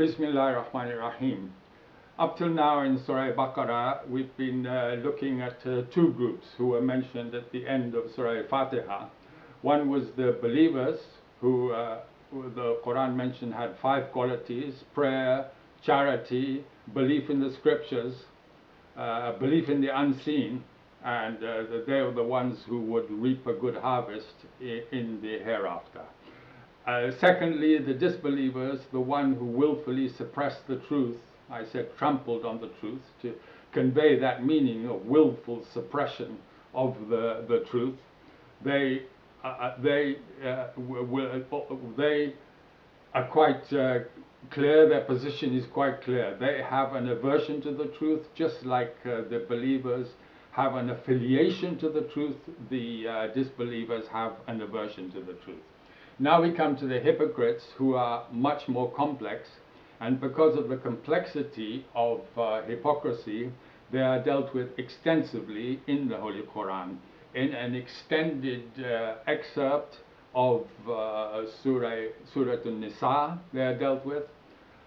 Bismillahir Rahmanir Rahim. Up till now in Surah al Baqarah, we've been looking at two groups who were mentioned at the end of Surah al-Fatiha. One was the believers who the Quran mentioned had five qualities: prayer, charity, belief in the scriptures, belief in the unseen, and they were the ones who would reap a good harvest in the hereafter. Secondly, the disbelievers, the one who willfully suppressed the truth, I said trampled on the truth, to convey that meaning of willful suppression of the truth. They are quite clear, their position is quite clear. They have an aversion to the truth, just like the believers have an affiliation to the truth, the disbelievers have an aversion to the truth. Now we come to the hypocrites, who are much more complex, and because of the complexity of hypocrisy, they are dealt with extensively in the Holy Quran. In an extended excerpt of Surah an-Nisa, they are dealt with,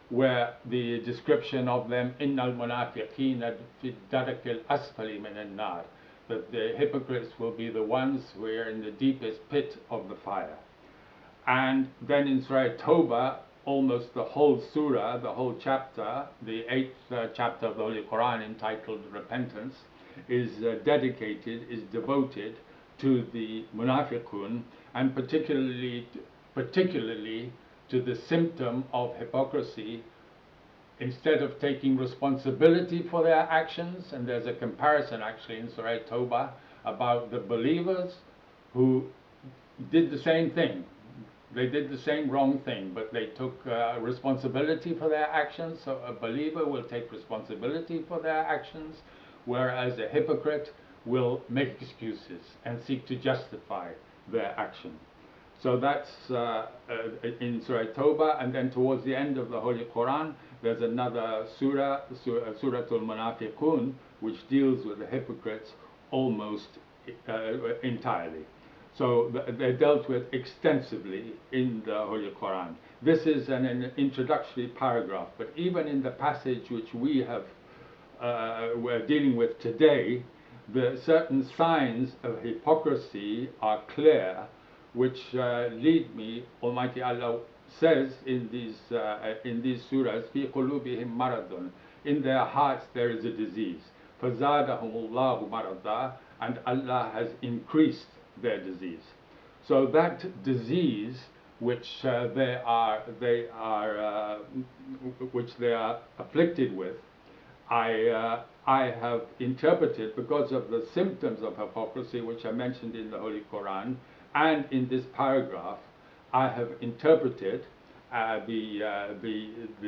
where the description of them, al-Munafiqun fi ad-darki al-asfali min an-nar, that the hypocrites will be the ones who are in the deepest pit of the fire. And then in Surah at-Tauba, almost the whole surah, the whole chapter, the 8th chapter of the Holy Quran, entitled Repentance, is dedicated, is devoted to the Munafiqun, and particularly to the symptom of hypocrisy. Instead of taking responsibility for their actions, and there's a comparison actually in Surah at-Tauba about the believers who did the same thing. They did the same wrong thing, but they took responsibility for their actions. So a believer will take responsibility for their actions, whereas a hypocrite will make excuses and seek to justify their action. So that's in Surah at-Tauba, and then towards the end of the Holy Quran, there's another surah, Surah al-Munafiqun, which deals with the hypocrites almost entirely. So they're dealt with extensively in the Holy Quran. This is an introductory paragraph, but even in the passage which we're dealing with today, the certain signs of hypocrisy are clear, which lead me. Almighty Allah says in these surahs, "Fi qulubihim maradun," in their hearts there is a disease. "Fazadahumullahu marada," and Allah has increased their disease. So that disease which they are afflicted with, I have interpreted, because of the symptoms of hypocrisy which are mentioned in the Holy Quran and in this paragraph, I have interpreted the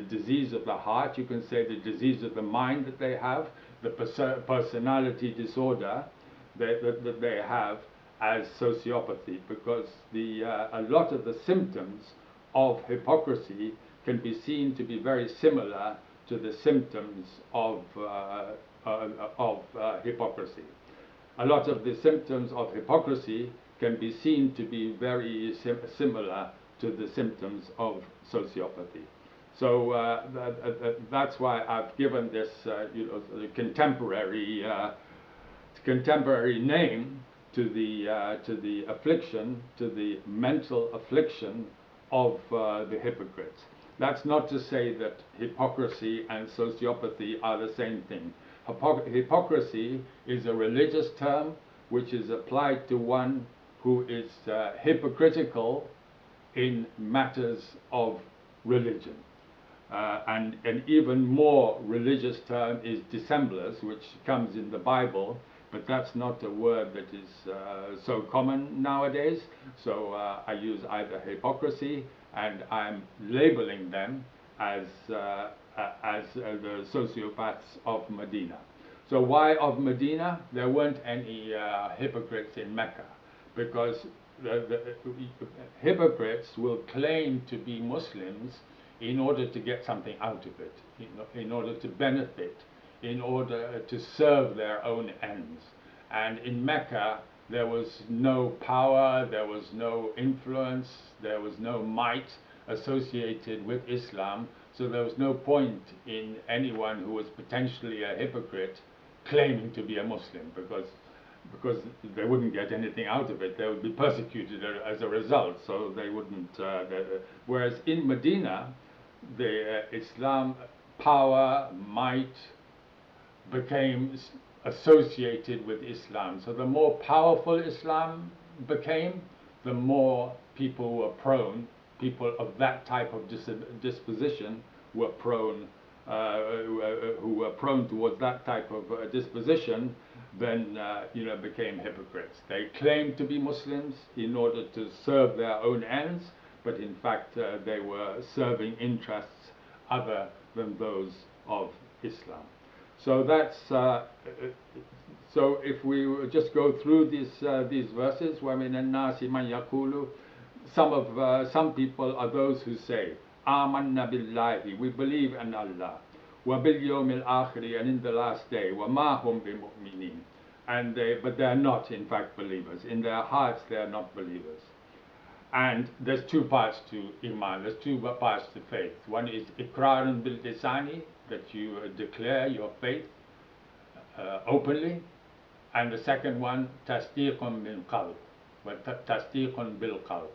disease of the heart, you can say the disease of the mind that they have, the personality disorder that they have, as sociopathy, because a lot of the symptoms of hypocrisy can be seen to be very similar to the symptoms of hypocrisy. A lot of the symptoms of hypocrisy can be seen to be very similar to the symptoms of sociopathy. So that's why I've given this the contemporary name to the affliction, to the mental affliction of the hypocrites. That's not to say that hypocrisy and sociopathy are the same thing. Hypocrisy is a religious term which is applied to one who is hypocritical in matters of religion. And an even more religious term is dissemblers, which comes in the Bible, but that's not a word that is so common nowadays. So I use either hypocrisy, and I'm labeling them as the sociopaths of Medina. So why of Medina? There weren't any hypocrites in Mecca, because the hypocrites will claim to be Muslims in order to get something out of it, in order to benefit, in order to serve their own ends. And in Mecca, there was no power, there was no influence, there was no might associated with Islam, So there was no point in anyone who was potentially a hypocrite claiming to be a Muslim, because they wouldn't get anything out of it. They would be persecuted as a result, so they wouldn't. Whereas in Medina, the Islam power, might became associated with Islam. So the more powerful Islam became, the more people were prone, people of that type of disposition were prone, who were prone towards that type of disposition, then became hypocrites. They claimed to be Muslims in order to serve their own ends, but in fact they were serving interests other than those of Islam. So that's so if we just go through these verses, وَمِنَ النَّاسِ مَنْ يَقُولُ, some people are those who say, آمَنَّا بِاللَّهِ, we believe in Allah, وَبِالْيَوْمِ الْآخِرِ, and in the last day, وَمَا هُمْ بِمُؤْمِنِينَ, but they are not in fact believers. In their hearts they are not believers. And there's two parts to Iman, there's two parts to faith. One is iqrarun bil lisani, that you declare your faith openly, and the second one, tasdiqun bil qalb, tasdiqun bil qalb,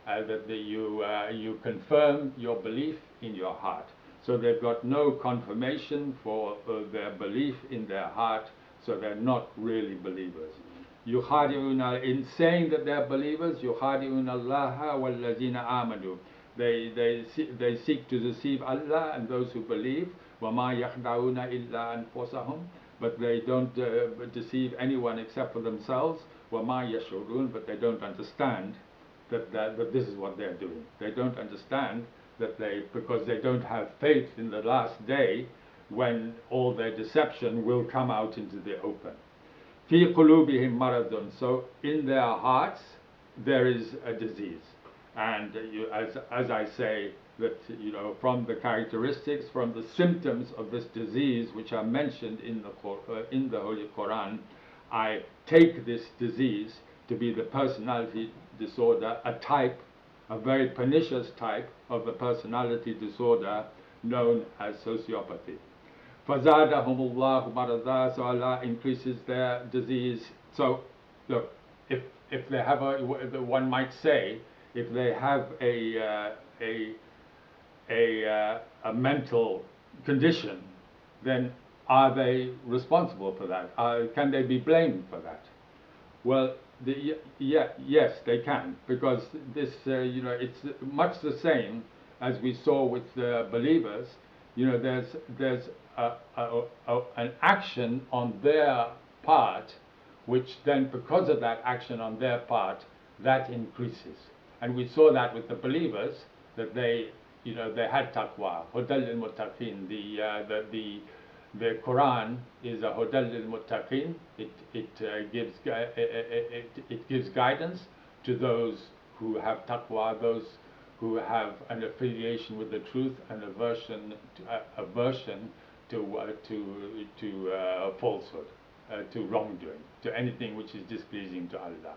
that you confirm your belief in your heart. So they've got no confirmation for their belief in their heart, so they're not really believers. In saying that they're believers, يُخَادِعُونَ اللَّهَ وَالَّذِينَ آمَنُوا, they seek to deceive Allah and those who believe. وَمَا يَخْدَعُونَ إِلَّا أَنفُسَهُم, but they don't deceive anyone except for themselves. وَمَا يَشْعُرُونَ, but they don't understand that this is what they're doing. They don't understand that because they don't have faith in the last day, when all their deception will come out into the open. فِي قُلُوبِهِمْ مَرَضٌ, so in their hearts there is a disease. And as I say, that from the characteristics, from the symptoms of this disease which are mentioned in the Holy Quran, I take this disease to be the personality disorder, a very pernicious type of the personality disorder known as sociopathy. فَزَادَهُمُ اللَّهُ مَرَضًا, so Allah increases their disease. So look, if they have one might say, if they have a mental condition, then are they responsible for that? Can they be blamed for that? Well, yes, they can, because this, it's much the same as we saw with the believers. There's an action on their part, which then, because of that action on their part, that increases. And we saw that with the believers, that they had taqwa, hudal lil-muttaqin. The Quran is a hudal lil-muttaqin. It gives guidance to those who have taqwa, those who have an affiliation with the truth, and aversion to falsehood, to wrongdoing, to anything which is displeasing to Allah.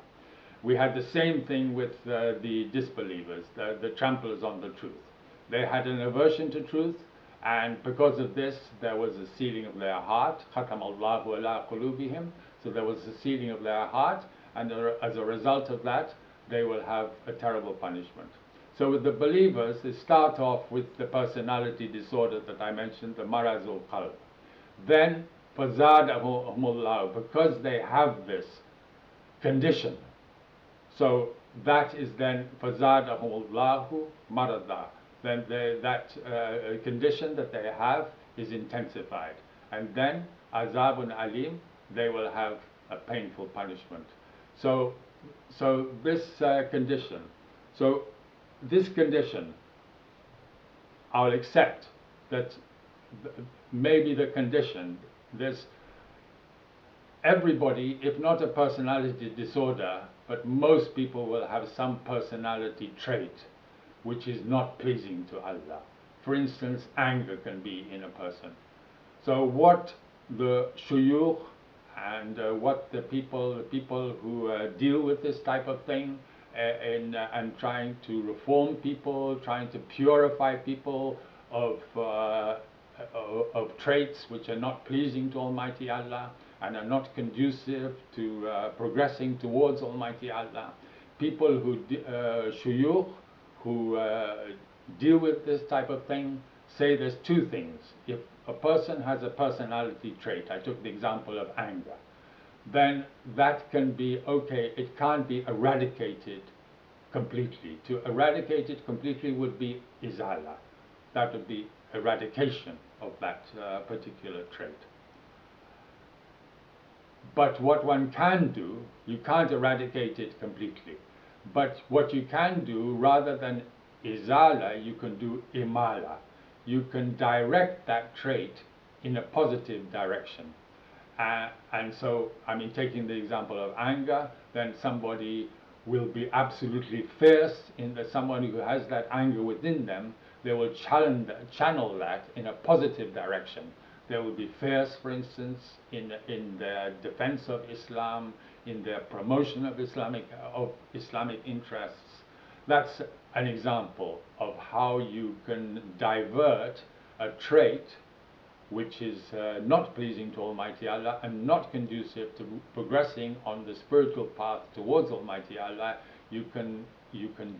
We had the same thing with the disbelievers, the tramplers on the truth. They had an aversion to truth, and because of this, there was a sealing of their heart. ختم الله على قلوبهم. So there was a sealing of their heart, and as a result of that, they will have a terrible punishment. So with the believers, they start off with the personality disorder that I mentioned, the marazul qalb. Then, فَزَادَهُمُ اللَّهُ, because they have this condition. So that is then فَزَادَهُمُ اللَّهُ مَرَضًا. Then that condition that they have is intensified. And then, azabun alim, they will have a painful punishment. So this condition, I'll accept that maybe the condition, there's everybody, if not a personality disorder, but most people will have some personality trait which is not pleasing to Allah. For instance, anger can be in a person. So what the shuyukh and what the people who deal with this type of thing and trying to reform people, trying to purify people, of traits which are not pleasing to Almighty Allah and are not conducive to progressing towards Almighty Allah. People who shuyukh, who deal with this type of thing, say there's two things. If a person has a personality trait, I took the example of anger, then that can be okay, it can't be eradicated completely. To eradicate it completely would be izala. That would be eradication of that particular trait. But what one can do, you can't eradicate it completely. But what you can do, rather than izala, you can do imala. You can direct that trait in a positive direction. And so, I mean, taking the example of anger, then somebody will be absolutely fierce. Someone who has that anger within them, they will channel that in a positive direction. They will be fierce, for instance, in their defense of Islam, in their promotion of Islamic interests. That's an example of how you can divert a trait which is not pleasing to Almighty Allah and not conducive to progressing on the spiritual path towards Almighty Allah. You can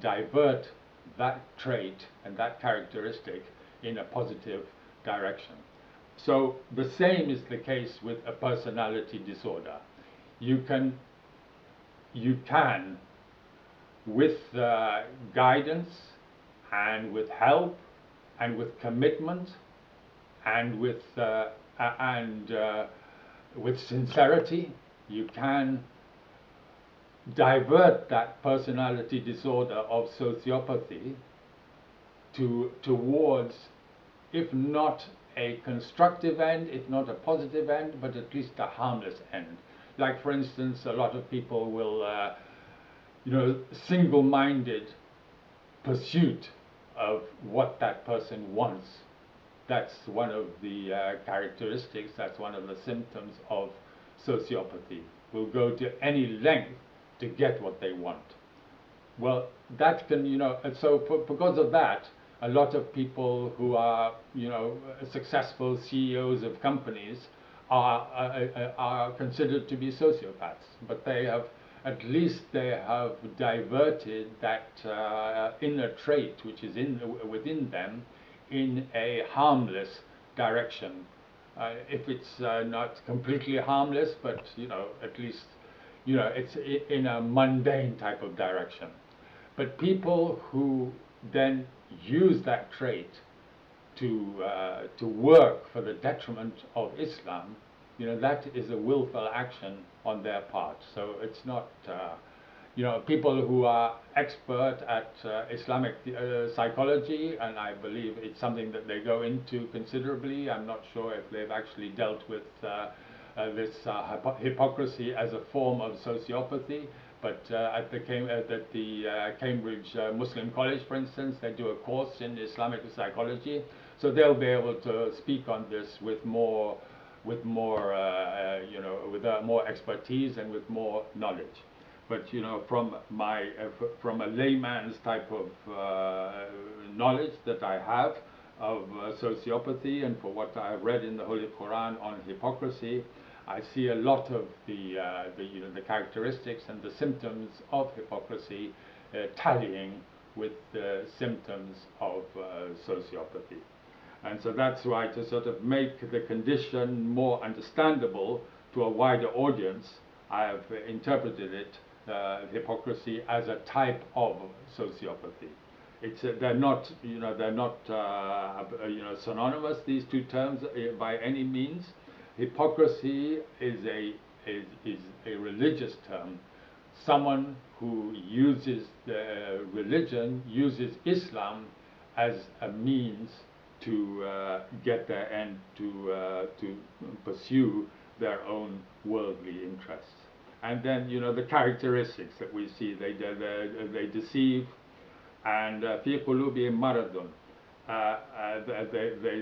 divert that trait and that characteristic in a positive direction. So the same is the case with a personality disorder. You can, with guidance and with help and with commitment and with sincerity, you can divert that personality disorder of sociopathy towards, if not a constructive end, if not a positive end, but at least a harmless end. Like, for instance, a lot of people will, single-minded pursuit of what that person wants. That's one of the characteristics, that's one of the symptoms of sociopathy. Will go to any length to get what they want. Well, that can, because of that, a lot of people who are, successful CEOs of companies are considered to be sociopaths. But at least they have diverted that inner trait which is within them in a harmless direction. If it's not completely harmless, but at least it's in a mundane type of direction. But people who then use that trait to work for the detriment of Islam, that is a willful action on their part. So it's not, people who are expert at Islamic psychology, and I believe it's something that they go into considerably. I'm not sure if they've actually dealt with this hypocrisy as a form of sociopathy. But at the Cambridge Muslim College, for instance, they do a course in Islamic psychology, so they'll be able to speak on this with more expertise and with more knowledge. But from a layman's type of knowledge that I have of sociopathy, and for what I have read in the Holy Quran on hypocrisy, I see a lot of the characteristics and the symptoms of hypocrisy tallying with the symptoms of sociopathy. And so that's why, to sort of make the condition more understandable to a wider audience, I have interpreted it, hypocrisy, as a type of sociopathy. They're not synonymous, these two terms, by any means. Hypocrisy is a religious term. Someone who uses the religion, uses Islam as a means to get their end, to pursue their own worldly interests. And then the characteristics that we see, they deceive, and في قلوبهم مرض.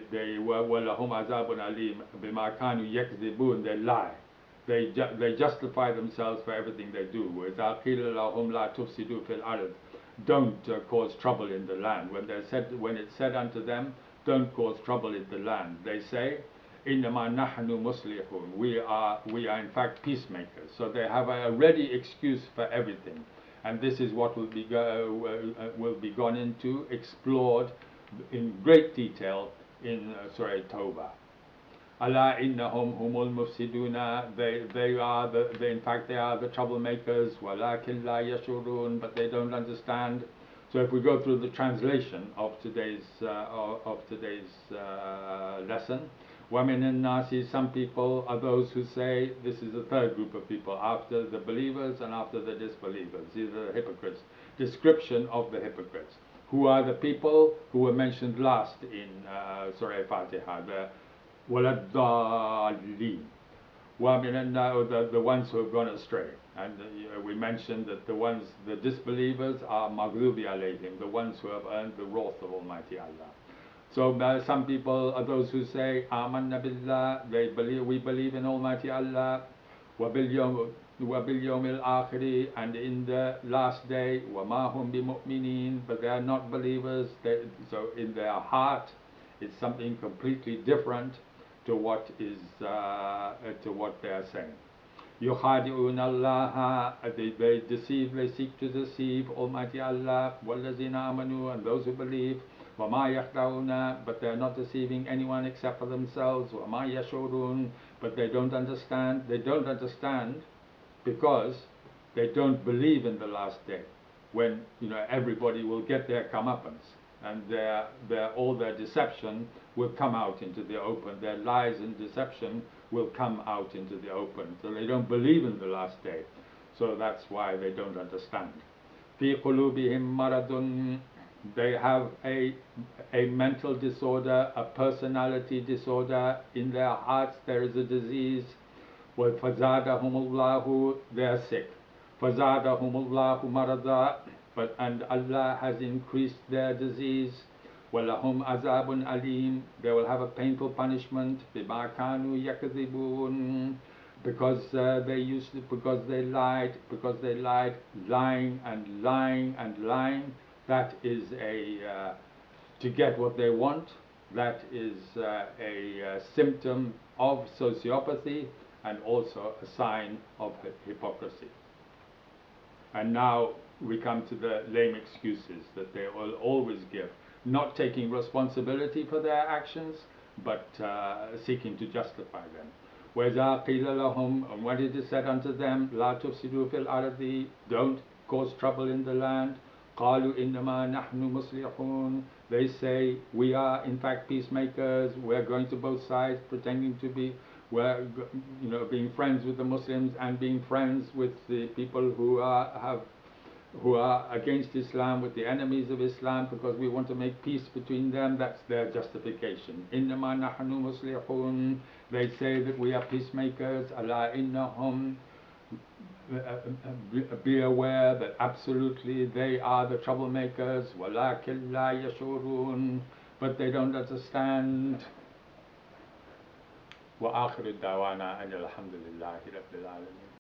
وَلَهُمْ عَذَابٌ أَلِيمٌ بِمَا كَانُوا يَكْذِبُونَ. They lie. They justify themselves for everything they do. وَإِذَا قِيلَ لَهُمْ لَا تُفْسِدُوا فِي الْأَرْضِ. Don't cause trouble in the land. When it's said unto them, don't cause trouble in the land. They say, إِنَّمَا نَحْنُ مُصْلِحُونَ, we are in fact peacemakers. So they have a ready excuse for everything. And this is what will be gone into, explored in great detail in Surah al-Tauba. Allah innahum humul mufsiduna, in fact they are the troublemakers, walakin la yashurun, but they don't understand. So if we go through the translation of today's lesson, وَمِنَ النَّاسِ, some people are those who say, this is the third group of people, after the believers and after the disbelievers. These are the hypocrites. Description of the hypocrites. Who are the people who were mentioned last in Surah al-Fatiha? The وَلَدَّالِّينَ. The ones who have gone astray. And we mentioned that the disbelievers are maghdubi alayhim, the ones who have earned the wrath of Almighty Allah. So some people are those who say, Amanna billah, we believe in Almighty Allah, وَبِالْيَوْمِ الْآخِرِ, and in the last day, وَمَا هُمْ بِمُؤْمِنِينَ, but they are not believers. So in their heart, it's something completely different to what they are saying. يُخَادِعُونَ اللَّهَ, they deceive, they seek to deceive Almighty Allah, وَالَّذِينَ آمَنُوا, and those who believe, وَمَا يَخْدَعُونَ, but they are not deceiving anyone except for themselves, وَمَا يَشْعُرُونَ, but they don't understand. They don't understand because they don't believe in the last day, when everybody will get their comeuppance, and all their deception will come out into the open. Their lies and deception will come out into the open. So they don't believe in the last day. So that's why they don't understand. فِي قُلُوبِهِمْ مَرَضٌ, they have a mental disorder, a personality disorder. In their hearts there is a disease. وَفَزَادَهُمُ اللَّهُ, they are sick. فَزَادَهُمُ اللَّهُ مَرَضًا, and Allah has increased their disease. وَلَهُمْ عَذَابٌ أَلِيمٌ, they will have a painful punishment. بِمَا كَانُوا يَكْذِبُونَ, because they lied, lying and lying and lying. That is to get what they want. That is a symptom of sociopathy, and also a sign of hypocrisy. And now we come to the lame excuses that they will always give, not taking responsibility for their actions, but seeking to justify them. وَإِذَا قِيلَ لَهُمْ, and when it is said unto them, لَا تُفْسِدُوا فِي الْأَرْضِ, don't cause trouble in the land, قَالُوا إِنَّمَا نَحْنُ مُصْلِحُونَ, they say, we are in fact peacemakers. We're going to both sides, pretending to be, being friends with the Muslims and being friends with the people who are against Islam, with the enemies of Islam, because we want to make peace between them. That's their justification. إِنَّمَا نَحْنُ مُصْلِحُونَ, they say that we are peacemakers. أَلَا إِنَّهُمْ, be aware that absolutely they are the troublemakers. وَلَكِنْ لَا يَشْعُرُونَ, but they don't understand. وَآخِرُ الدَّعْوَانَا أَنِ الْحَمْدُ لِلَّهِ رَبِّ الْعَالَمِينَ.